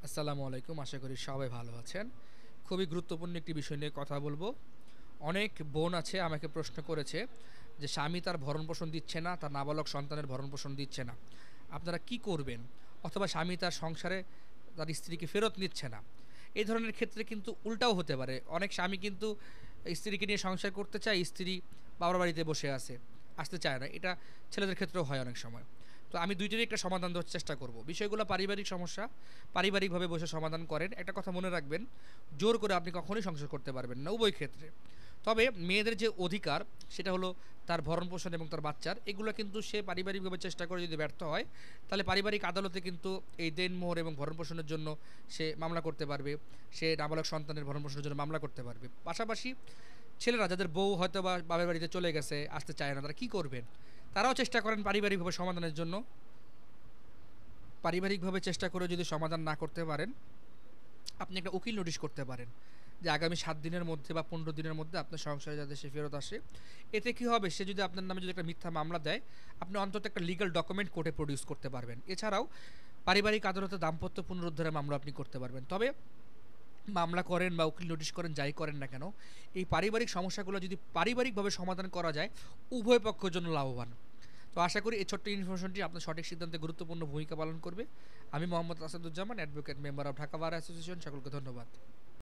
আসসালামু আলাইকুম। আশা করি সবাই ভালো আছেন। খুবই গুরুত্বপূর্ণ একটি বিষয় নিয়ে কথা বলবো। অনেক বোন আছে আমাকে প্রশ্ন করেছে যে স্বামী তার ভরণ-পোষণ দিচ্ছে না, তার নাবালক সন্তানের ভরণ-পোষণ দিচ্ছে না। আপনারা কি করবেন? অথবা স্বামী তার সংসারে তার স্ত্রীকে ফেরত নিচ্ছে না। এই ধরনের ক্ষেত্রে কিন্তু উল্টাও হতে পারে। অনেক স্বামী কিন্তু স্ত্রীকে নিয়ে সংসার করতে চায়, স্ত্রী বাবার বাড়িতে বসে আছে, আসতে চায় না। এটা ছেলেদের ক্ষেত্রেও হয় অনেক সময়। তো আমি দুইটারই একটা সমাধান দেওয়ার চেষ্টা করব। বিষয়গুলো পারিবারিক সমস্যা, পারিবারিকভাবে বসে সমাধান করেন। একটা কথা মনে রাখবেন, জোর করে আপনি কখনোই সংসার করতে পারবেন না উভয় ক্ষেত্রে। তবে মেয়েদের যে অধিকার সেটা হলো তার ভরণ-পোষণ এবং তার বাচ্চার, এগুলো কিন্তু সে পারিবারিকভাবে চেষ্টা করে যদি ব্যর্থ হয়, তাহলে পারিবারিক আদালতে কিন্তু এই দেনমোহর এবং ভরণ-পোষণের জন্য সে মামলা করতে পারবে। সে নাবালক সন্তানের ভরণ-পোষণের জন্য মামলা করতে পারবে। পাশাপাশি ছেলেরা যাদের বউ হয়তোবা বাবার বাড়িতে চলে গেছে, আসতে চায় না, তারা কি করবেন? তারাও চেষ্টা করেন পারিবারিকভাবে সমাধানের জন্য। পারিবারিকভাবে চেষ্টা করে যদি সমাধান না করতে পারেন, আপনি একটা উকিল নোটিশ করতে পারেন যে আগামী ৭ দিনের মধ্যে বা ১৫ দিনের মধ্যে আপনার সংসারে যাতে সে ফেরত আসে। এতে কি হবে, সে যদি আপনার নামে যদি একটা মিথ্যা মামলা দেয়, আপনি অন্তত একটা লিগ্যাল ডকুমেন্ট কোর্টে প্রডিউস করতে পারবেন। এছাড়াও পারিবারিক আদালতে দাম্পত্য পুনরুদ্ধারের মামলা আপনি করতে পারবেন। তবে মামলা করেন বা উকিল নোটিশ করেন, যাই করেন না কেন, এই পারিবারিক সমস্যাগুলো যদি পারিবারিকভাবে সমাধান করা যায়, উভয় পক্ষের জন্য লাভবান। তো আশা করি এই ছোট্ট ইনফরমেশনটি আপনার সঠিক সিদ্ধান্তে গুরুত্বপূর্ণ ভূমিকা পালন করবে। আমি Mohammad Asaduzzaman, advocate, member of Dhaka bar association. সকলকে ধন্যবাদ।